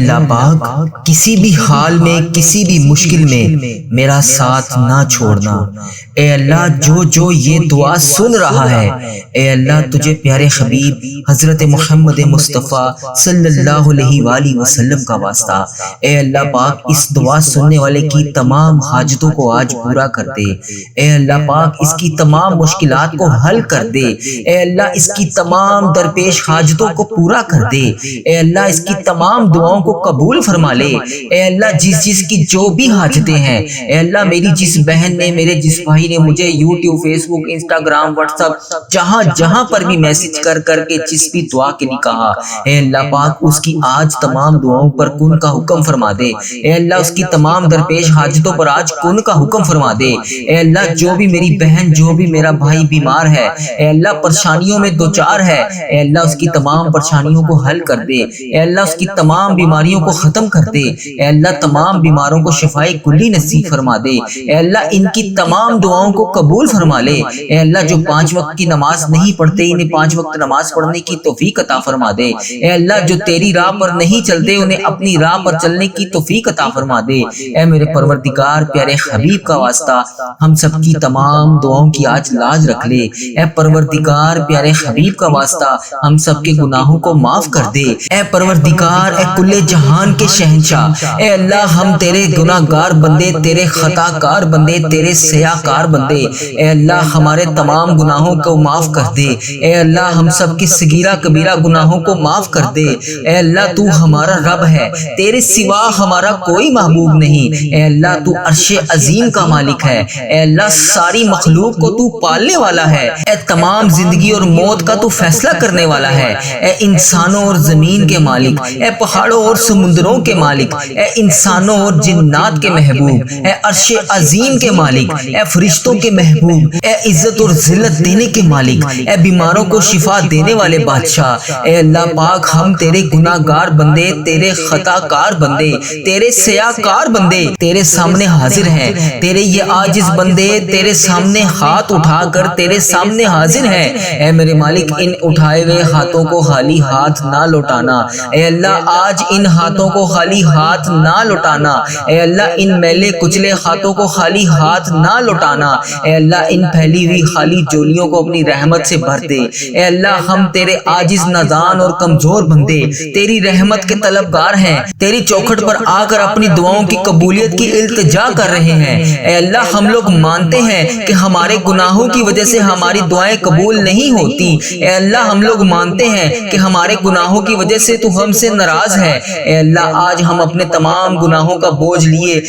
اللہ پاک کسی بھی حال میں کسی بھی مشکل میں میرا ساتھ نہ چھوڑنا۔ اے اللہ جو یہ دعا سن رہا ہے، اے اللہ تجھے پیارے حبیب حضرت محمد مصطفیٰ صلی اللہ علیہ وآلہ وسلم کا واسطہ، اے اللہ پاک اس دعا سننے والے کی تمام حاجتوں کو آج پورا کر دے۔ اے اللہ پاک اس کی تمام مشکلات کو حل کر دے۔ اے اللہ اس کی تمام درپیش حاجتوں کو پورا کر دے۔ اے اللہ اس کی تمام دعاؤں کو قبول فرما لے۔ اے اللہ جس کی جو بھی حاجتیں ہیں، اے اللہ میری جس بہن نے، میرے جس بھائی نے مجھے یوٹیوب، فیس بک، انسٹاگرام، واٹس ایپ جہاں پر بھی میسج کر کے جس بھی دعا کے لیے کہا، اے اللہ پاک اس کی آج تمام دعاؤں پر کن کا حکم فرما دے۔ اے اللہ اس کی تمام درپیش حاجتوں پر آج کن کا حکم فرما دے۔ اے اللہ جو بھی میری بہن، جو بھی میرا بھائی بیمار ہے، اے اللہ پریشانیوں میں دوچار ہے، اے اللہ اس کی تمام پریشانیوں کو حل کر دے۔ اے اللہ اس کی تمام بیماریوں کو ختم کر دے۔ اے اللہ تمام بیماروں کو شفائے کلی نصیب فرما دے۔ اے اللہ ان کی تمام دعاؤں کو قبول فرما لے۔ اے اللہ جو 5 وقت کی نماز نہیں پڑھتے، انہیں 5 وقت نماز پڑھنے کی توفیق عطا فرما دے۔ اے اللہ جو تیری راہ پر نہیں چلتے، انہیں اپنی راہ پر چلنے کی توفیق عطا فرما دے۔ اے میرے پروردگار پیارے حبیب کا واسطہ ہم سب کی تمام دعاؤں کی آج لاج رکھ لے۔ اے پروردگار پیارے حبیب کا واسطہ ہم سب کے گناہوں کو معاف کر دے۔ اے پروردگار، اے کل جہان کے شہنشاہ، اے اللہ ہم تیرے گناہ گار بندے، تیرے خطا کار بندے، تیرے سیاہ کار بندے، اے اللہ ہمارے تمام گناہوں کو معاف کر دے۔ اے اللہ ہم سب کی صغیرہ کبیرہ گناہوں کو معاف کر دے۔ اے اللہ تو ہمارا رب ہے، تیرے سوا ہمارا کوئی محبوب نہیں۔ اے اللہ تو عرش عظیم کا مالک ہے۔ اے اللہ ساری مخلوق کو تو پالنے والا ہے۔ اے تمام زندگی اور موت کا تو فیصلہ کرنے والا ہے۔ اے انسانوں اور زمین کے مالک، اے پہاڑوں اور سمندروں کے مالک، اے انسانوں اور جنات کے محبوب، اے عرش عظیم کے مالک، اے فرشتوں کے محبوب، اے عزت اور ذلت دینے کے مالک، اے بیماروں کو شفا دینے والے بادشاہ، اے اللہ پاک ہم تیرے گناہ گار بندے، تیرے خطا کار بندے، تیرے سیاہ کار بندے تیرے سامنے حاضر ہیں۔ تیرے یہ عاجز بندے تیرے سامنے ہاتھ اٹھا کر تیرے سامنے حاضر ہیں۔ اے میرے مالک ان اٹھائے ہوئے ہاتھوں کو خالی ہاتھ نہ لوٹانا۔ اے اللہ آج ان ہاتھوں کو خالی ہاتھ نہ لوٹانا۔ اے اللہ ان میلے کچلے ہاتھوں کو خالی ہاتھ نہ لوٹانا۔ اے اللہ ان پھیلی ہوئی خالی جولیوں کو اپنی رحمت سے بھر دے۔ اے اللہ ہم تیرے عاجز نادان اور کمزور بندے تیری رحمت کے طلبگار ہیں، تیری چوکھٹ پر آ کر اپنی دعاؤں کی قبولیت کی التجا کر رہے ہیں۔ اے اللہ ہم لوگ مانتے ہیں کہ ہمارے گناہوں کی وجہ سے ہماری دعائیں قبول نہیں ہوتی۔ اے اللہ ہم لوگ مانتے ہیں کہ ہمارے گناہوں کی وجہ سے تو ہم سے ناراض ہے۔ اے اللہ آج ہم اپنے تمام گناہوں کا بوجھ لیے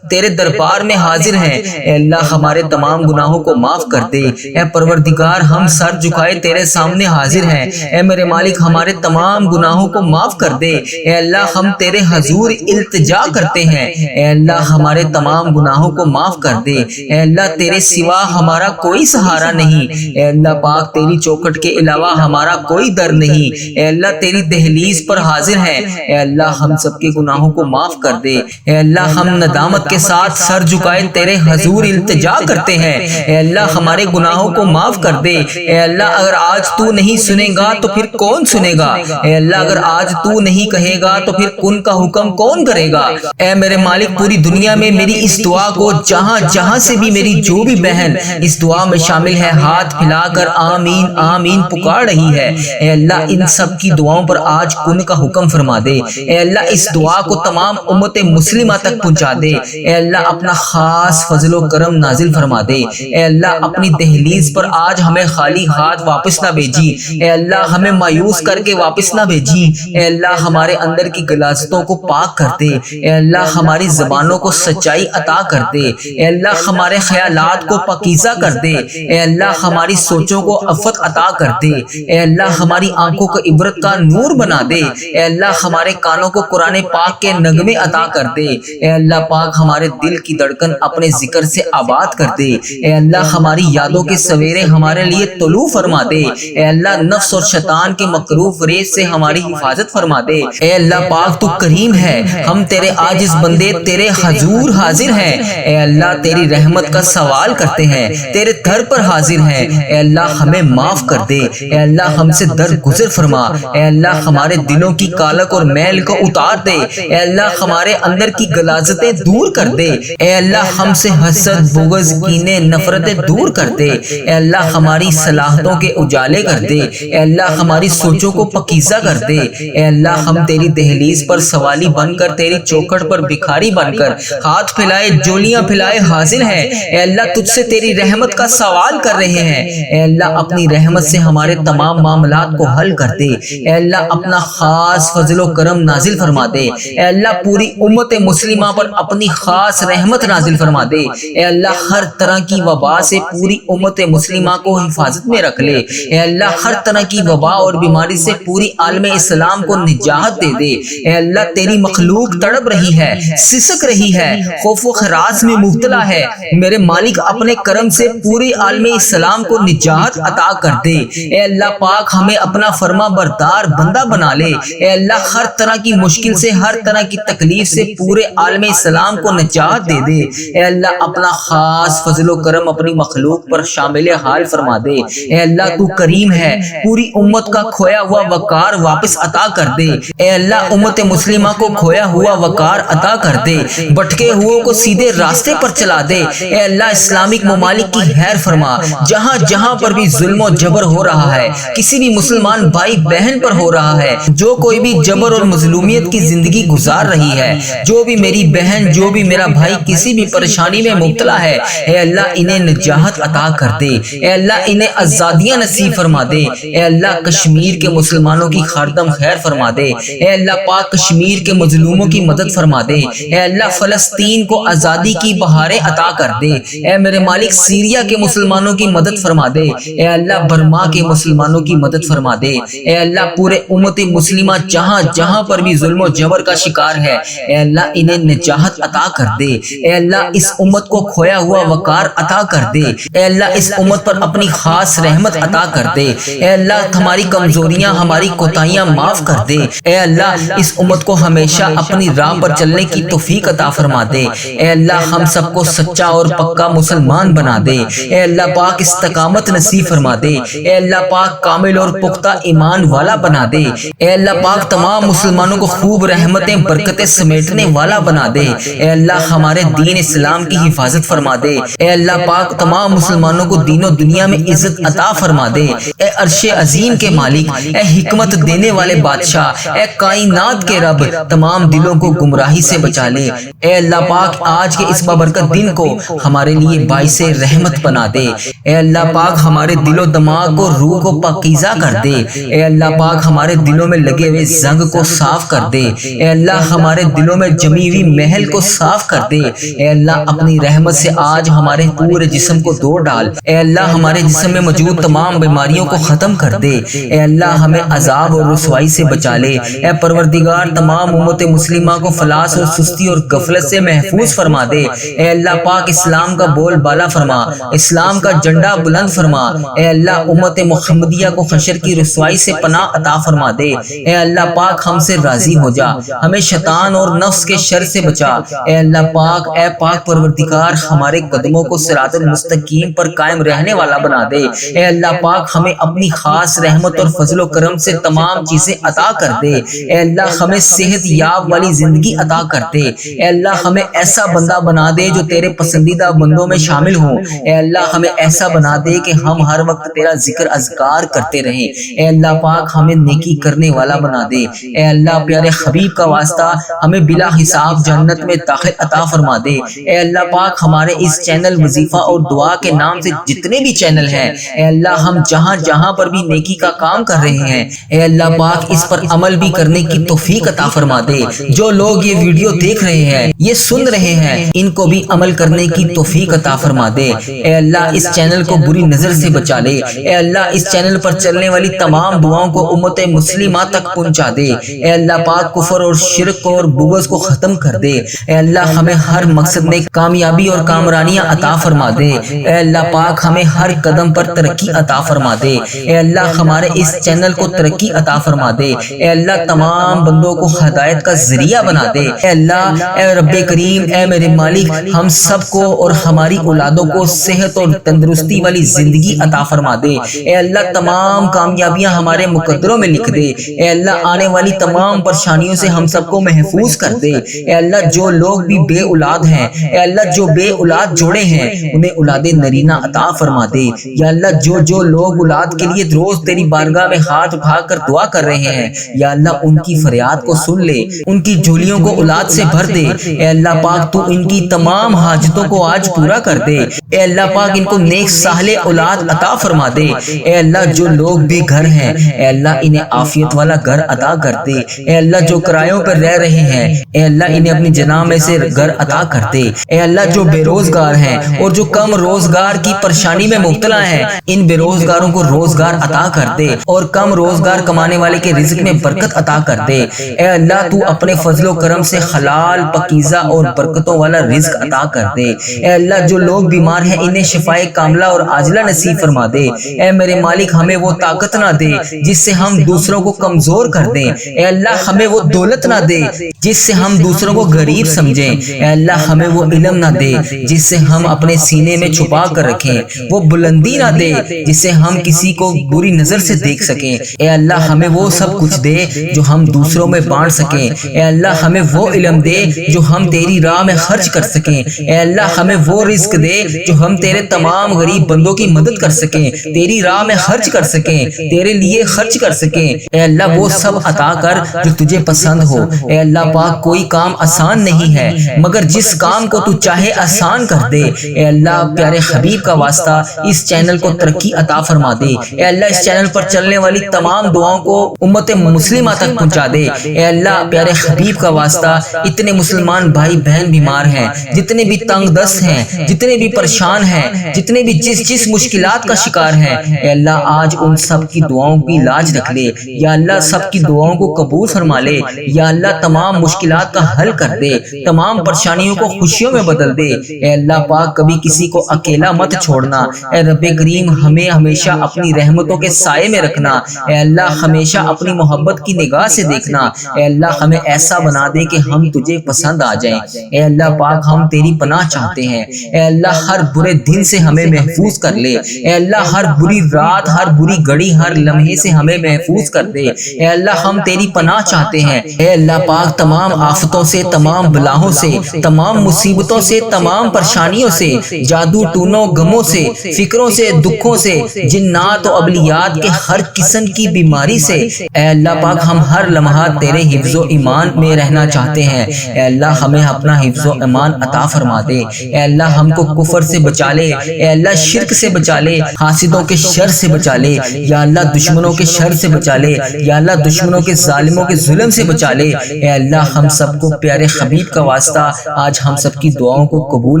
تیرے دربار میں حاضر ہیں۔ اے اللہ ہمارے تمام گناہوں کو معاف کر دے۔ اے پروردگار ہم سر جھکائے تیرے سامنے حاضر ہیں۔ اے میرے مالک ہمارے تمام گناہوں کو معاف کر دے۔ اے اللہ ہم تیرے حضور التجا کرتے ہیں۔ اے اللہ ہمارے تمام گناہوں کو معاف کر دے۔ اے اللہ تیرے سوا ہمارا کوئی سہارا نہیں۔ اے اللہ پاک تیری چوکھٹ کے علاوہ ہمارا کوئی در نہیں۔ اے اللہ تیری دہلیز پر حاضر ہیں۔ اے اللہ ہم سب کے گناہوں کو معاف کر دے۔ اے اللہ ہم ندامت کے ساتھ سر جھکائے تیرے حضور التجا کرتے ہیں۔ اے اللہ ہمارے گناہوں کو معاف کر دے۔ اے اللہ اگر آج تو نہیں سنے گا تو پھر کون سنے گا؟ اے اللہ اگر آج تو نہیں کہے گا تو پھر کن کا حکم کون کرے گا؟ اے میرے مالک پوری دنیا میں میری اس دعا کو جہاں سے بھی میری جو بھی بہن اس دعا میں شامل ہے ہاتھ پھیلا کر آمین آمین پکار رہی ہے، اے اللہ ان سب کی دعاؤں پر آج کن کا حکم فرما دے۔ اے اللہ اس دعا کو تمام امت مسلمہ تک پہنچا دے۔ اے اللہ اپنا خاص فضل و کرم نازل فرما دے۔ اے اللہ اپنی دہلیز پر آج ہمیں خالی ہاتھ واپس نہ بھیجی۔ اے اللہ ہمیں مایوس کر کے واپس نہ بھیجی۔ اے اللہ ہمارے اندر کی غلاظتوں کو پاک کر دے۔ اے اللہ ہماری زبانوں کو سچائی عطا کر دے۔ اے اللہ ہمارے خیالات کو پاکیزہ کر دے۔ اے اللہ ہماری سوچوں کو عفت عطا کر دے۔ اے اللہ ہماری آنکھوں کو عبرت کا نور بنا دے۔ اے اللہ ہمارے کانوں کو قرآن پاک کے نغمے عطا کر دے۔ اے اللہ پاک ہمارے دل کی دھڑکن اپنے ذکر سے آباد کر دے۔ اے اللہ ہماری یادوں کے سویرے ہمارے لیے طلوع فرما دے۔ اے اللہ نفس اور شیطان کے مکروہ فریب سے ہماری حفاظت فرما دے۔ اے اللہ پاک تو کریم ہے، ہم تیرے عاجز بندے تیرے حضور حاضر ہیں۔ اے اللہ تیری رحمت کا سوال کرتے ہیں، تیرے در پر حاضر ہیں۔ اے اللہ ہمیں معاف کر دے۔ اے اللہ ہم سے درگزر فرما۔ اے اللہ ہمارے دلوں کی کالا کالک اور میل کو اتار دے۔ اے اللہ ہمارے اندر کی غلاظتیں دور کر دے۔ اے اللہ ہم سے حسد، بغض، کینے، نفرتیں دور کر دے۔ اے اللہ ہماری صلاحیتوں کے اجالے کر دے۔ اے اللہ ہماری سوچوں کو پاکیزہ کر دے۔ اے اللہ ہم تیری دہلیز پر سوالی بن کر، تیری چوکھٹ پر بھکاری بن کر، ہاتھ پھیلائے جولیاں پھیلائے حاضر ہیں۔ اے اللہ تجھ سے تیری رحمت کا سوال کر رہے ہیں۔ اے اللہ اپنی رحمت سے ہمارے تمام معاملات کو حل کر دے۔ اے اللہ اپنا خاص فضل و کرم نازل فرما دے۔ اے اللہ پوری امت مسلمہ پر اپنی خاص رحمت نازل فرما دے۔ اے اللہ ہر طرح کی وبا سے پوری امت مسلمہ کو حفاظت میں رکھ لے۔ اے اللہ ہر طرح کی وبا اور بیماری سے پوری عالم اسلام کو نجات دے دے۔ اے اللہ تیری مخلوق تڑپ رہی ہے، سسک رہی ہے، خوف و خراش میں مبتلا ہے۔ میرے مالک اپنے کرم سے پوری عالم اسلام کو نجات عطا کر دے۔ اے اللہ پاک ہمیں اپنا فرما بردار بندہ بنا لے۔ اے اللہ ہر طرح کی مشکل سے، ہر طرح کی تکلیف سے پورے عالم اسلام کو نجات دے دے۔ اے اللہ اپنا خاص فضل و کرم اپنی مخلوق پر شامل حال فرما دے۔ اے اللہ تو کریم ہے، پوری امت کا کھویا ہوا وقار واپس عطا کر دے۔ اے اللہ امت مسلمہ کو کھویا ہوا وقار عطا کر دے، بھٹکے ہوئے کو سیدھے راستے پر چلا دے۔ اے اللہ اسلامک ممالک کی خیر فرما، جہاں جہاں پر بھی ظلم و جبر ہو رہا ہے، کسی بھی مسلمان بھائی بہن پر ہو رہا ہے، جو کوئی بھی جبر اور مظلومیت کی زندگی گزار رہی ہے، جو بھی میری بہن، جو بھی میرا بھائی کسی بھی پریشانی میں مبتلا ہے، اے اللہ انہیں نجات عطا کر دے۔ اے اللہ انہیں آزادیاں نصیب فرما دے۔ اے اللہ کشمیر کے مسلمانوں کی خاردم خیر فرما دے۔ اے اللہ پاک کشمیر کے مظلوموں کی مدد فرما دے۔ اے اللہ فلسطین کو آزادی کی بہاریں عطا کر دے۔ اے میرے مالک سیریا کے مسلمانوں کی مدد فرما دے۔ اے اللہ برما کے مسلمانوں کی مدد فرما دے۔ اے اللہ پورے امت مسلمہ جہاں جہاں پر بھی ظلم و جبر کا شکار ہے، اے اللہ انہیں نجات عطا کر دے۔ اے اللہ اس امت کو کھویا ہوا وقار عطا کر دے۔ اے اللہ اس امت پر اپنی خاص رحمت عطا کر دے۔ اے اللہ ہماری کمزوریاں، ہماری کوتاہیاں معاف کر دے۔ اے اللہ اس امت کو ہمیشہ اپنی راہ پر چلنے کی توفیق عطا فرما دے۔ اے اللہ ہم سب کو سچا اور پکا مسلمان بنا دے۔ اے اللہ پاک استقامت نصیب فرما دے۔ اے اللہ پاک کامل اور پختہ ایمان والا بنا دے۔ اے اللہ پاک تمام مسلمانوں کو خوب رحمتیں برکتیں سمیٹنے والا بنا دے۔ اے اللہ ہمارے دین اسلام کی حفاظت فرما دے۔ اے اللہ پاک تمام مسلمانوں کو دین و دنیا میں عزت عطا فرما دے۔ اے عرش عظیم کے مالک، اے حکمت دینے والے بادشاہ، اے کائنات کے رب، تمام دلوں کو گمراہی سے بچا لے۔ اے اللہ پاک آج کے اس بابرکت دن کو ہمارے لیے باعث رحمت بنا دے۔ اے اللہ پاک ہمارے دل و دماغ کو، روح کو پاکیزہ کر دے۔ اے اللہ پاک ہمارے دلوں میں لگے ہوئے زنگ کو صاف کر دے۔ اے اللہ ہمارے دلوں میں جمی ہوئی محل کو صاف کر دے۔ اے اللہ اپنی رحمت سے آج ہمارے پورے جسم کو دھو ڈال۔ اے اللہ ہمارے جسم میں موجود تمام بیماریوں کو ختم کر دے۔ اے اللہ ہمیں عذاب اور رسوائی سے بچا لے۔ اے پروردگار تمام امت مسلمہ کو فلاس اور سستی اور غفلت سے محفوظ فرما دے۔ اے اللہ پاک اسلام کا بول بالا فرما، اسلام کا جھنڈا بلند فرما۔ اے اللہ امت محمدیہ کو حشر کی رسوائی سے پناہ عطا فرما دے۔ اے اللہ پاک ہم سے راضی ہو جا، ہمیں شیطان اور نفس کے شر سے بچا۔ اے اللہ پاک، اے پاک پروردگار ہمارے قدموں کو صراط المستقیم پر قائم رہنے والا بنا دے۔ اے اللہ پاک ہمیں اپنی خاص رحمت اور فضل و کرم سے تمام چیزیں عطا کر دے۔ اے اللہ ہمیں صحت یاب والی زندگی عطا کر دے۔ اے اللہ ہمیں ایسا بندہ بنا دے جو تیرے پسندیدہ بندوں میں شامل ہوں۔ اے اللہ ہمیں ایسا بنا دے کہ ہم ہر وقت تیرا ذکر اذکار کرتے رہیں۔ اے اللہ پاک ہمیں نیکی کرنے والا بنا دے۔ اے اللہ پیارے حبیب کا واسطہ ہمیں بلا حساب جنت میں داخل عطا فرما دے۔ اے اللہ پاک ہمارے اس چینل وظیفہ اور دعا کے نام سے جتنے بھی چینل ہیں، اے اللہ ہم جہاں جہاں پر بھی نیکی کا کام کر رہے ہیں، اے اللہ پاک اس پر عمل بھی کرنے کی توفیق عطا فرما دے۔ جو لوگ یہ ویڈیو دیکھ رہے ہیں، یہ سن رہے ہیں، ان کو بھی عمل کرنے کی توفیق عطا فرما دے۔ اے اللہ اس چینل کو بری نظر سے بچا لے۔ اے اللہ اس چینل پر چلنے والی تمام دعاؤں کو امت مسلمہ تک پہنچا دے۔ اے اللہ پاک کفر اور شرک اور بغض کو ختم کر دے۔ اے اللہ ہمیں ہر مقصد میں کامیابی اور کامرانیاں عطا فرما دے۔ اے اللہ پاک ہمیں ہر قدم پر ترقی عطا فرما دے۔ اے اللہ ہمارے اس چینل کو ترقی عطا فرما دے۔ اے اللہ تمام بندوں کو ہدایت کا ذریعہ بنا دے۔ اے اللہ، اے رب کریم، اے میرے مالک، ہم سب کو اور ہماری اولادوں کو صحت اور تندرستی والی زندگی عطا فرما دے۔ اے اللہ تمام کامیابیاں ہمارے مقدروں میں لکھ دے۔ اے اللہ آنے آنے والی تمام پریشانیوں سے ہم سب کو محفوظ کر دے۔ اے اللہ جو لوگ بھی بے اولاد ہیں، اے اللہ جو بے اولاد جوڑے ہیں انہیں اولاد نرینہ عطا فرما دے۔ یا اللہ جو لوگ اولاد کے لیے روز تیری بارگاہ میں ہاتھ اٹھا کر دعا کر رہے ہیں، یا اللہ ان کی فریاد کو سن لے، ان کی جھولیوں کو اولاد سے بھر دے۔ اے اللہ پاک تو ان کی تمام حاجتوں کو آج پورا کر دے۔ اے اللہ پاک ان کو نیک صالح اولاد عطا فرما دے۔ اے اللہ جو لوگ بھی گھر ہیں، اے اللہ انہیں عافیت والا گھر عطا کر دے۔ اے اللہ جو کرایوں پر رہ رہے ہیں، اے اللہ انہیں اپنی جناح میں سے گھر عطا کر دے۔ اے اللہ جو بے روزگار ہیں اور جو کم روزگار کی پریشانی میں مبتلا ہیں، ان بے روزگاروں کو روزگار عطا کر دے اور کم روزگار کمانے والے کے رزق میں برکت عطا کر دے۔ اے اللہ تو اپنے فضل و کرم سے حلال پاکیزہ اور برکتوں والا رزق عطا کر دے۔ اے اللہ جو لوگ بیمار ہیں انہیں شفائے کاملہ اور عاجلہ نصیب فرما دے۔ اے میرے مالک ہمیں وہ طاقت نہ دے جس سے ہم دوسروں کو کمزور کر دیں۔ اے اللہ ہمیں وہ دولت نہ دے جس سے ہم دوسروں کو غریب سمجھیں۔ اے اللہ ہمیں وہ علم نہ دے جس سے ہم اپنے سینے میں چھپا کر رکھیں، وہ بلندی نہ دے جس سے ہم کسی کو بری نظر سے دیکھ سکیں۔ اے اللہ ہمیں وہ سب کچھ دے جو ہم دوسروں میں بانٹ سکیں۔ اے اللہ ہمیں وہ علم دے جو ہم تیری راہ میں خرچ کر سکیں۔ اے اللہ ہمیں وہ رزق دے جو ہم تیرے تمام غریب بندوں کی مدد کر سکیں، تیری راہ میں خرچ کر سکیں، تیرے لیے خرچ کر سکیں۔ اے اللہ وہ سب عطا کر جو تجھے پسند ہو۔ اے اللہ پاک کوئی کام آسان نہیں ہے مگر جس کام کو تو چاہے آسان کر دے۔ اے اللہ پیارے حبیب کا واسطہ اس چینل کو ترقی عطا فرما دے۔ اے اللہ اس چینل پر چلنے والی تمام دعاؤں کو امت مسلمہ تک پہنچا دے۔ اے اللہ پیارے حبیب کا واسطہ اتنے مسلمان بھائی بہن بیمار ہیں، جتنے بھی تنگ دست ہیں، جتنے بھی پریشان ہیں، جتنے بھی جس مشکلات کا شکار ہیں، اے اللہ آج ان سب کی دعاؤں کی لاج رکھ لے۔ یا اللہ سب کی دعاؤں کو قبول فرما لے۔ یا اللہ تمام مشکلات کا حل کر دے، تمام پریشانیوں کو خوشیوں میں بدل دے۔ اے اللہ پاک کبھی کسی کو اکیلا مت چھوڑنا۔ اے رب کریم ہمیں ہمیشہ اپنی رحمتوں کے سائے میں رکھنا۔ اے اللہ ہمیشہ اپنی محبت کی نگاہ سے دیکھنا۔ اے اللہ ہمیں ایسا بنا دے کہ ہم تجھے پسند آ جائیں۔ اے اللہ پاک ہم تیری پناہ چاہتے ہیں۔ اے اللہ ہر برے دن سے ہمیں محفوظ کر لے۔ اے اللہ ہر بری رات، ہر بری گھڑی، ہر لمحے سے ہمیں محفوظ کر دے۔ اے اللہ ہم تیری پناہ چاہتے ہیں۔ اے اللہ پاک تمام آفتوں سے، تمام بلاؤں سے، تمام مصیبتوں سے، تمام پریشانیوں سے، جادو ٹونوں غموں سے، فکروں سے، دکھوں سے، جنات و ابلیات کے ہر قسم کی بیماری سے، اے اللہ پاک ہم ہر لمحہ تیرے حفظ و ایمان میں رہنا چاہتے ہیں۔ اے اللہ ہمیں اپنا حفظ و ایمان عطا فرما دے۔ اے اللہ ہم کو کفر سے بچا لے۔ اے اللہ شرک سے بچا لے، حاسدوں کے شر سے بچا لے۔ یا اللہ دشمنوں کے شر سے بچا لے۔ یا اللہ دشمنوں کے ظالموں کے ظلم سے بچا لے۔ اے اللہ ہم سب کو پیارے حبیب کا واسطہ آج ہم سب کی دعاؤں کو قبول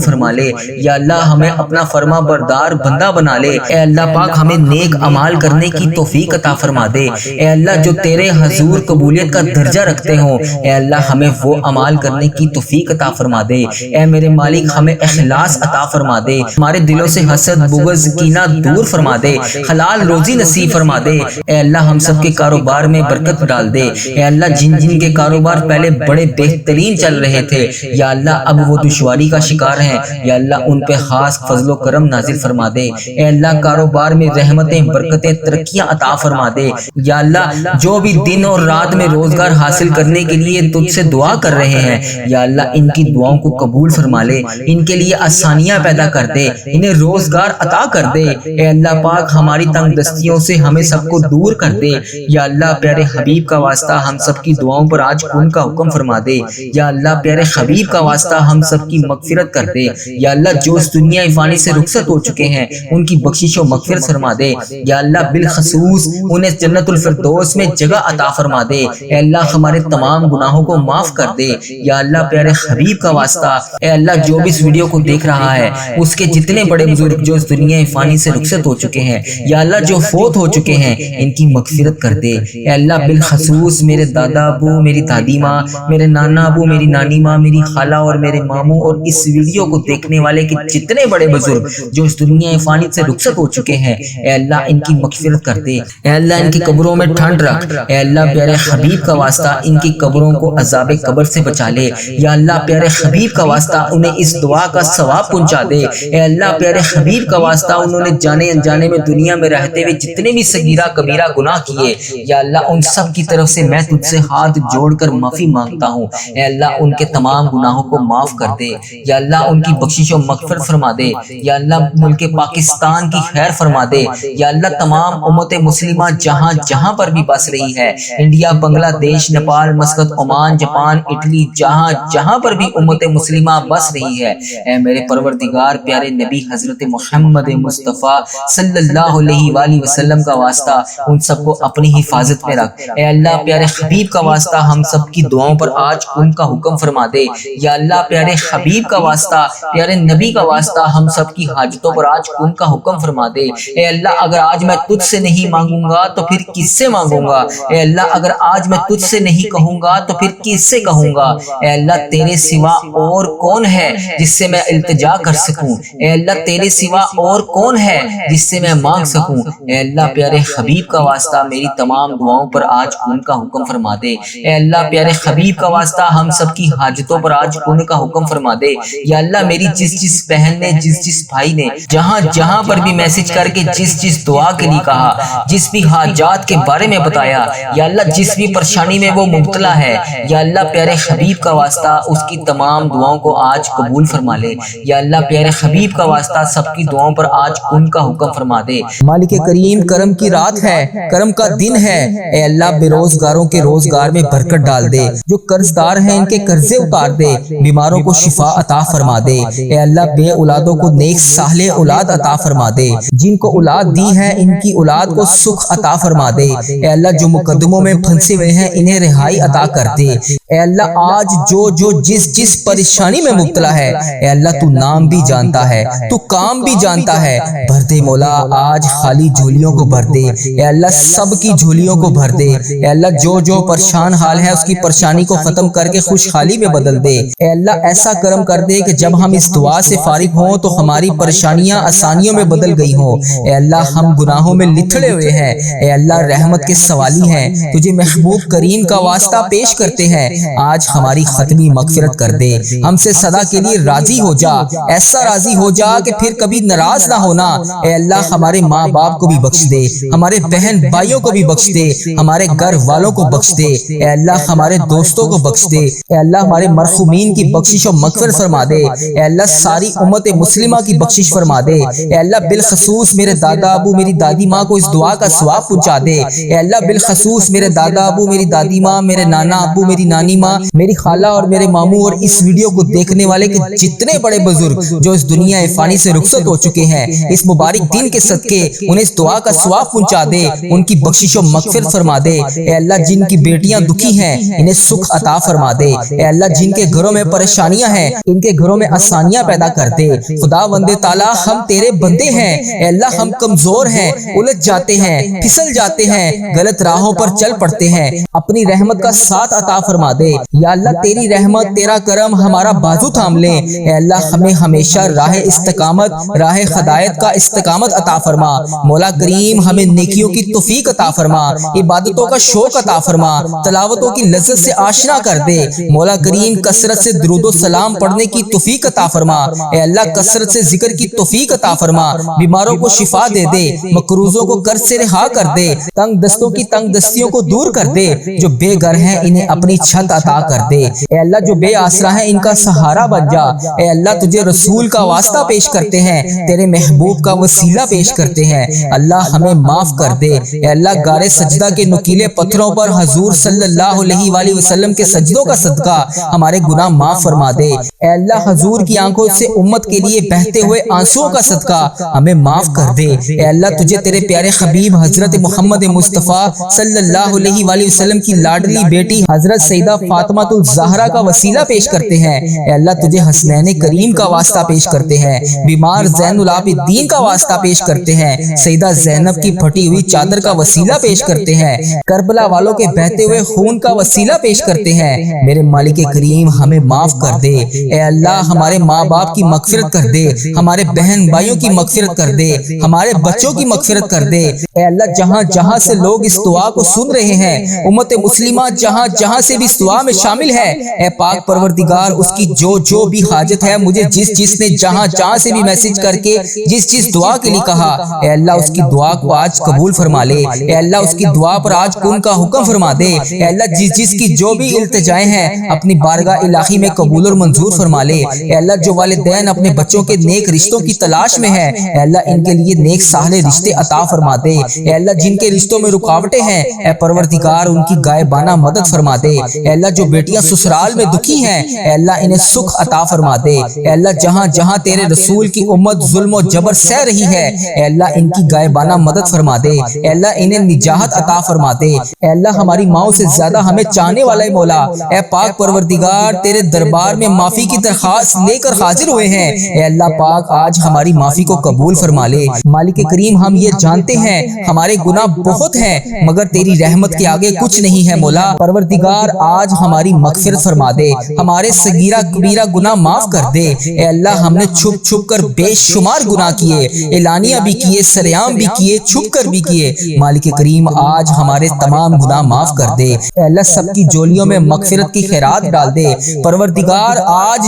فرما لے۔ یا اللہ ہمیں اپنا فرما بردار بندہ بنا لے۔ اے اللہ پاک ہمیں نیک اعمال کرنے کی توفیق عطا فرما دے۔ اے اللہ جو تیرے حضور قبولیت کا درجہ رکھتے ہوں، اے اللہ ہمیں وہ اعمال کرنے کی توفیق عطا فرما دے۔ اے میرے مالک ہمیں اخلاص عطا فرما دے، ہمارے دلوں سے حسد بغض کینہ دور فرما دے، حلال روزی نصیب فرما دے۔ اے اللہ ہم سب کے کاروبار میں برکت ڈال دے۔ اے اللہ جن کے کاروبار پہلے بڑے بہترین چل رہے تھے، یا اللہ اب وہ دشواری کا شکار ہیں، یا اللہ ان پہ خاص فضل و کرم نازل فرما دے۔ اے اللہ کاروبار میں رحمتیں برکتیں ترقیاں عطا فرما دے۔ یا اللہ جو بھی دن اور رات میں روزگار حاصل کرنے کے لیے تجھ سے دعا کر رہے ہیں، یا اللہ ان کی دعاؤں کو قبول فرما لے، ان کے لیے آسانیاں پیدا کر دے، انہیں روزگار عطا کر دے۔ اے اللہ پاک ہماری تنگ دستیوں سے ہمیں سب کو دور کر دے۔ یا اللہ پیارے حبیب کا واسطہ ہم سب کی دعاؤں پر آج کن کا حکم فرما دے۔ یا اللہ پیارے حبیب کا واسطہ ہم سب کی مغفرت کر دے۔ یا اللہ جو اس دنیا فانی سے رخصت ہو چکے ہیں ان کی بخشش و مغفرت فرما دے۔ یا اللہ بالخصوص انہیں جنت الفردوس میں جگہ عطا فرما دے۔ اے اللہ ہمارے تمام گناہوں کو معاف کر دے۔ یا اللہ پیارے حبیب کا واسطہ اے اللہ جو بھی اس ویڈیو کو دیکھ رہا ہے اس کے جتنے بڑے بزرگ جو اس دنیا فانی سے رخصت ہو چکے ہیں، یا اللہ جو فوت ہو چکے ہیں ان کی مغفرت کر دے۔ اے اللہ بالخصوص میرے دادا ابو، میری دادی ماں، میرے نانا ابو، میری نانی ماں، میری خالہ اور میرے ماموں اور اس ویڈیو کو دیکھنے والے کے جتنے بڑے بزرگ جو اس دنیا فانی سے رخصت ہو چکے ہیں، اے اللہ ان کی مغفرت کر دے۔ اے اللہ ان کی قبروں میں ٹھنڈ رکھ۔ اے اللہ پیارے حبیب کا واسطہ ان کی قبروں کو عذاب قبر سے بچا لے۔ یا اللہ پیارے حبیب کا واسطہ انہیں اس دعا کا ثواب پہنچا دے۔ اے اللہ پیارے حبیب کا واسطہ انہوں نے جانے انجانے میں دنیا میں رہتے ہوئے جتنے بھی صغیرہ کبیرہ گناہ کیے، یا اللہ ان سب سب کی طرف سے میں تجھ سے ہاتھ جوڑ کر معافی مانگتا ہوں۔ اے اللہ ان کے تمام گناہوں کو معاف کر دے، یا اللہ ان کی بخشش و مغفرت فرما دے، یا اللہ ملک پاکستان کی خیر فرما دے، یا اللہ تمام امت مسلمہ جہاں جہاں پر بھی بس رہی ہے، انڈیا، بنگلہ دیش، Nepal, Muscat, Oman, Japan, Italy, جہاں جہاں پر بھی امت مسلمہ بس رہی ہے، اے میرے پروردگار پیارے نبی حضرت محمد مصطفیٰ صلی اللہ علیہ وآلہ وسلم کا واسطہ ان سب کو اپنی حفاظت میں رکھ۔ اے اللہ پیارے حبیب کا واسطہ ہم سب کی دعاؤں پر آج ان کا حکم فرما دے، یا اللہ پیارے حبیب کا واسطہ، پیارے نبی کا واسطہ ہم سب کی حاجتوں پر آج ان کا حکم فرما دے۔ اے اللہ اگر آج میں تجھ سے نہیں مانگوں گا تو پھر کس سے مانگوں گا؟ اے اللہ اگر آج میں تجھ سے نہیں کہوں گا تو پھر کس سے کہوں گا؟ اے اللہ تیرے سوا اور کون ہے جس سے میں التجا کر سکوں؟ اے اللہ تیرے سوا اور کون ہے جس سے میں مانگ سکوں؟ اے اللہ پیارے حبیب کا واسطہ میری تمام دعاؤں پر آج ان کا حکم فرما دے۔ اے اللہ پیارے حبیب کا واسطہ ہم سب کی حاجتوں پر آج ان کا حکم فرما دے۔ یا اللہ میری جس بہن نے، جس بھائی نے جہاں جہاں پر بھی میسج کر کے جس دعا کے لیے کہا، جس بھی حاجات کے بارے میں بتایا، یا اللہ جس بھی پریشانی میں وہ مبتلا ہے، یا اللہ پیارے حبیب کا واسطہ اس کی تمام دعاؤں کو آج قبول فرما لے۔ یا اللہ پیارے حبیب کا واسطہ سب کی دعاؤں پر آج ان کا حکم فرما دے۔ مالک کریم کرم کی رات ہے، کرم کا دن ہے، اے اللہ بے روزگاروں کے روزگار میں برکت ڈال دے، جو قرض دار ہیں ان کے قرضے اتار دے، بیماروں کو شفا عطا فرما دے، اے اللہ بے اولادوں کو نیک صالح اولاد عطا فرما دے، جن کو اولاد دی ہے ان کی اولاد کو سکھ عطا فرما دے، اے اللہ جو مقدموں میں پھنسے ہوئے ہیں انہیں رہائی عطا کر دے، اے اللہ آج جو جس پریشانی میں مبتلا ہے، اے اللہ تو نام بھی جانتا ہے، تو کام بھی جانتا ہے، بھر دے مولا آج خالی جھولیوں کو بھر دے، اے اللہ سب کی جھولیوں کو بھر دے، اے اللہ جو پریشان حال ہے اس کی پریشانی کو ختم کر کے خوشحالی میں بدل دے، اے اللہ ایسا کرم کر دے کہ جب ہم اس دعا سے فارغ ہوں تو ہماری پریشانیاں آسانیوں میں بدل گئی ہوں، اے اللہ ہم گناہوں میں لتھڑے ہوئے ہیں، اے اللہ رحمت کے سوالی ہیں، تجھے محبوب کریم کا واسطہ پیش کرتے ہیں، آج ہماری ختمی مغفرت کر دے، ہم سے صدا کے لیے راضی ہو جا، ایسا راضی ہو جا کہ پھر کبھی ناراض نہ ہونا، اے اللہ ہمارے ماں باپ کو بھی بخش دے، ہمارے بہن بھائیوں کو بھی بخش دے، ہمارے گھر والوں کو بخش دے، اے اللہ ہمارے دوستوں کو بخش دے، اے اللہ ہمارے مرحومین کی بخشش و مغفرت فرما دے، اے اللہ ساری امت مسلمہ کی بخشش فرما دے، اے اللہ بالخصوص میرے دادا ابو میری دادی ماں کو اس دعا کا ثواب پہنچا دے، اے اللہ بالخصوص میرے دادا ابو میری دادی ماں، میرے نانا ابو میری نانی ماں، میری خالہ اور میرے ماموں اور اس ویڈیو کو دیکھنے والے کے جتنے بڑے بزرگ جو اس دنیا فانی سے رخصت ہو چکے ہیں، اس مبارک دن کے صدقے انہیں اس دعا کا ثواب پہنچا دے، ان کی بخشش و مغفرت فرما دے، اے اللہ جن کی بیٹیاں دکھی ہیں انہیں سکھ عطا فرما دے، اے اللہ جن کے گھروں میں پریشانیاں ہیں ان کے گھروں میں آسانیاں پیدا کر دے، خدا وند تعالیٰ ہم تیرے بندے ہیں، اے اللہ ہم کمزور ہیں، الجھ جاتے ہیں، پھسل جاتے ہیں، غلط راہوں پر چل پڑتے ہیں، اپنی رحمت کا ساتھ عطا فرما دے، یا اللہ تیری رحمت تیرا کرم ہمارا بازو تھام لے، اے اللہ ہمیں ہمیشہ راہ استقامت، راہ ہدایت کا استقامت عطا فرما، مولا کریم ہمیں نیکیوں کی توفیق عطا فرما، عبادتوں کا شوق عطا فرما، تلاوتوں کی لذت سے آشنا کر دے، مولا کریم کثرت سے درود و سلام پڑھنے کی توفیق عطا فرما، اے اللہ کثرت سے ذکر کی توفیق عطا فرما، بیماروں کو شفا دے دے، مقروضوں کو قرض سے رہا کر دے، تنگ دستوں کی تنگ دستیوں کو دور کر دے، جو بے گھر ہیں انہیں اپنی چھت عطا کر دے، اے اللہ جو بے آسرا ہیں ان کا سہارا بن جا، اے اللہ تجھے رسول کا واسطہ پیش کرتے ہیں، تیرے محبوب کا وسیلہ پیش کرتے ہیں، اللہ ہمیں معاف کر دے، اے اللہ غار سجدہ کے نکیلے پتھروں پر حضور صلی اللہ علیہ وآلہ وسلم کے سجدوں کا صدقہ ہمارے گناہ معاف فرما دے، اے اللہ حضور کی آنکھوں سے امت کے لیے بہتے ہوئے آنسوؤں کا صدقہ ہمیں معاف کر دے، اے اللہ تجھے تیرے پیارے حبیب حضرت محمد مصطفیٰ صلی اللہ علیہ وآلہ وسلم کی لاڈلی بیٹی حضرت سیدہ فاطمہ الزہرا کا وسیلہ پیش کرتے ہیں، اے اللہ تجھے حسنین کریم کا واسطہ پیش کرتے ہیں، بیمار زین العابدین کا واسطہ پیش کرتے ہیں، سیدہ زینب کی پھٹی ہوئی چادر کا وسیلہ پیش کرتے ہیں، کربلا والوں کے بہتے ہوئے خون کا وسیلہ پیش کرتے ہیں، میرے مالک کریم ہمیں معاف کر دے، اے اللہ ہمارے ماں باپ کی مغفرت کر دے، ہمارے بہن بھائیوں کی مغفرت کر دے، ہمارے بچوں کی مغفرت کر دے۔ اے اللہ جہاں جہاں سے لوگ اس دعا کو سن رہے ہیں، امت مسلمہ جہاں جہاں سے بھی اس دعا میں شامل ہے، اے پاک پروردگار اس کی جو بھی حاجت ہے، مجھے جس نے جہاں جہاں سے بھی میسج کر کے جس دعا کے لیے کہا، اے اللہ اس کی دعا کو آج قبول فرما لے۔ اے اللہ اس کی دعا پر آج کن کا حکم فرما دے۔ اے اللہ جس کی جو بھی التجائیں ہیں اپنی بارگاہ الہی میں قبول اور منظور فرما لے۔ اے اللہ جو والدین اپنے بچوں کے نیک رشتوں کی تلاش میں ہیں، اے اللہ ان کے لیے نیک صالح رشتے عطا فرما دے۔ اے اللہ جن کے رشتوں میں رکاوٹیں ہیں، اے پروردگار ان کی غائبانہ مدد فرما دے۔ اے اللہ جو بیٹیاں سسرال میں دکھی ہیں، اے اللہ انہیں سکھ عطا فرما دے۔ اے اللہ جہاں جہاں تیرے رسول کی امت ظلم و جبر سہ رہی ہے، اے اللہ ان کی غائبانہ مدد فرما دے۔ اے اللہ انہیں نجات عطا فرما دے۔ اے اللہ ہماری ماؤں سے زیادہ ہمیں چاہنے والا مولا، اے پاک پروردگار تیرے دربار میں معافی کی درخواست لے کر حاضر ہوئے ہیں۔ اے اللہ پاک آج ہماری معافی کو قبول فرما لے۔ مالک کریم ہم یہ جانتے ہیں ہمارے گناہ بہت ہیں، مگر تیری رحمت کے آگے کچھ نہیں ہے مولا۔ پروردگار آج ہماری مغفرت فرما دے، ہمارے صغیرہ کبیرہ گناہ معاف کر دے۔ اے اللہ ہم نے چھپ چھپ کر بے شمار گناہ کیے، اعلانیہ بھی کیے، سریعام بھی کیے، چھپ کر بھی کیے۔ مالک کریم آج ہمارے تمام گناہ معاف کر دے۔ اے اللہ سب کی جولیوں میں مغفرت کی خیرات ڈال دے۔ پروردگار آج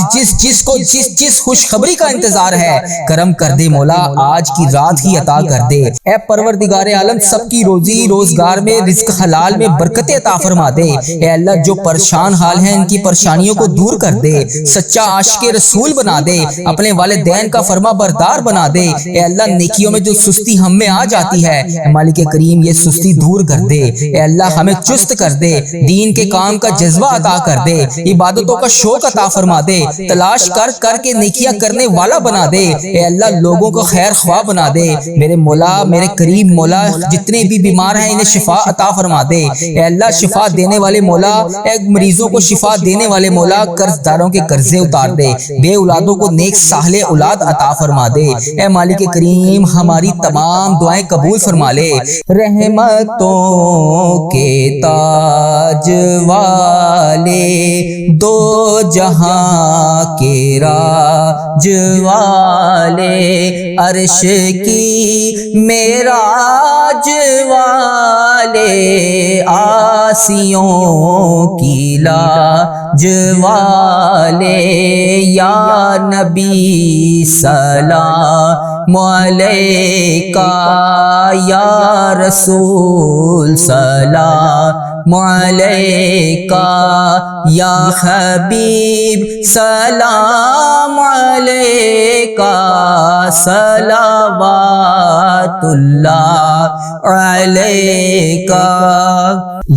جس کو جس خوشخبری کا انتظار ہے کرم کر دے مولا، آج کی رات ہی عطا کر دے۔ اے پروردگار عالم سب کی روزی روزگار میں رزق حلال میں برکت عطا فرما دے۔ اے اللہ جو پریشان حال ہیں ان کی پریشانیوں کو دور کر دے، سچا عاشق رسول بنا دے، اپنے والدین کا فرما بردار بنا دے۔ اے اللہ نیکیوں میں جو سستی ہم میں آ جاتی ہے، مالک کریم یہ سستی دور کر دے۔ اے اللہ ہمیں چست کر دے، دین کے کام کا جذبہ عطا کر دے، عبادتوں کا شوق عطا فرما دے، تلاش کر کے نیکیاں کرنے والا بنا دے۔ اے اللہ لوگوں کو خیر خواہ بنا دے۔ میرے مولا میرے کریم مولا جتنے بھی بیمار ہیں انہیں شفا عطا فرما دے۔ اے اللہ شفا دینے والے مولا، اے مریضوں کو شفا دینے والے مولا، قرض داروں کے قرضے اتار دے، بے اولادوں کو نیک صالح اولاد عطا فرما دے۔ اے مالک کریم ہماری تمام دعائیں قبول فرما لے۔ رحمتوں کے تاج والے، دو جہاں کے راج والے، عرش کی معراج والے، آسیوں کی لاج والے، یا نبی سلام علیکہ، یا رسول سلام علیکہ، یا حبیب سلام علیکہ، صلوات اللہ علیکہ۔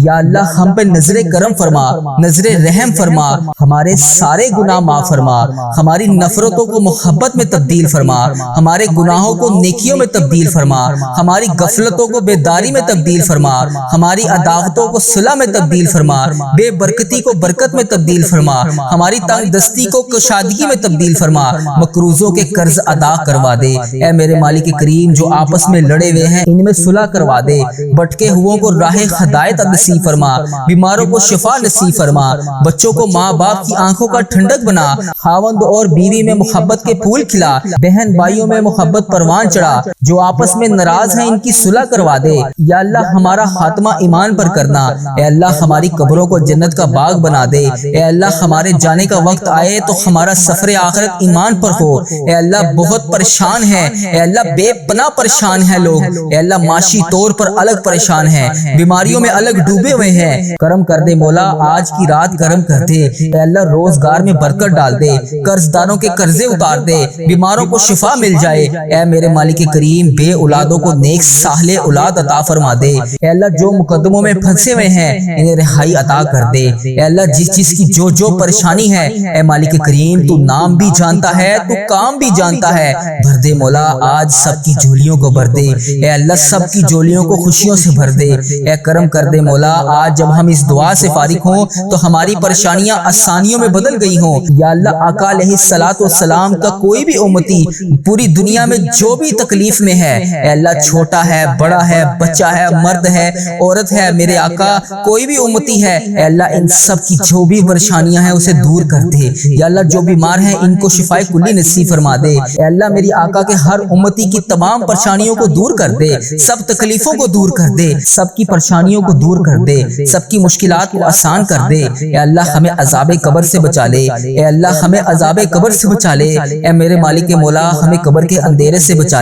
یا اللہ ہم پہ نظر کرم فرما، نظر رحم فرما، ہمارے سارے گناہ معاف فرما، ہماری نفرتوں کو محبت میں تبدیل فرما، ہمارے گناہوں کو نیکیوں میں تبدیل فرما، ہماری غفلتوں کو بیداری میں تبدیل فرما، ہماری عداوتوں کو صلح میں تبدیل فرما، بے برکتی کو برکت میں تبدیل فرما، ہماری تنگ دستی کو کشادگی میں تبدیل فرما، مقروضوں کے قرض ادا کروا دے۔ اے میرے مالک کریم جو آپس میں لڑے ہوئے ہیں ان میں صلح کروا دے، بھٹکے ہوئوں کو راہ ہدایت نصیب فرما، بیماروں کو شفا نصیب فرما، بچوں کو ماں باپ کی آنکھوں کا ٹھنڈک بنا، خاوند اور بیوی میں محبت کے پھول کھلا، بہن بھائیوں میں محبت پروان چڑھا، جو آپس میں ناراض ہیں ان کی صلح کروا دے۔ یا اللہ ہمارا خاتمہ ایمان پر کرنا، اے اللہ ہماری قبروں کو جنت کا باغ بنا دے، اے اللہ ہمارے جانے کا وقت آئے تو ہمارا سفر آخرت ایمان پر ہو۔ اے اللہ بہت پریشان ہے، اے اللہ بے پناہ پریشان ہے لوگ، اے اللہ معاشی طور پر الگ پریشان ہیں، بیماریوں میں الگ ڈوبے ہوئے ہیں، کرم کر دے مولا آج کی رات کرم کر دے۔ اے اللہ روزگار میں برکت ڈال دے، قرض داروں کے قرضے اتار دے، بیماروں کو شفا مل جائے۔ اے میرے مالک کریم بے اولادوں کو نیک صالح اولاد عطا فرما دے۔ اے اللہ جو مقدموں میں پھنسے ہوئے ہیں انہیں رہائی عطا کر دے۔ اے اللہ جس کی جو پریشانی ہے، اے مالک کریم تو نام بھی جانتا ہے، تو کام بھی جانتا ہے، بھر دے مولا آج سب کی جھولیوں کو بھر دے۔ اے اللہ سب کی جھولیوں کو خوشیوں سے بھر دے۔ اے کرم کر دے مولا آج جب ہم اس دعا سے فارغ ہوں تو ہماری پریشانیاں آسانیوں میں بدل گئی ہوں۔ یا اللہ آقا علیہ الصلوۃ والسلام کا کوئی بھی امتی پوری دنیا میں جو بھی تکلیف میں ہے، اے اللہ چھوٹا ہے بڑا ہے بچہ ہے مرد ہے عورت ہے، میرے آقا کوئی بھی امتی ہے اے اللہ ان سب کی جو بھی پریشانیاں ہیں اسے دور کر دے یا اللہ جو بیمار ہیں ان کو شفائے کلی نصیب فرما دے اے اللہ میری آقا کے ہر امتی کی تمام پریشانیوں کو دور کر دے سب تکلیفوں کو دور کر دے سب کی پریشانیوں کو دور کر دے سب کی مشکلات کو آسان کر دے اے اللہ ہمیں عذاب قبر سے بچا لے اے اللہ ہمیں عذاب قبر سے بچا لے اے میرے مالک مولا ہمیں قبر کے اندھیرے سے بچا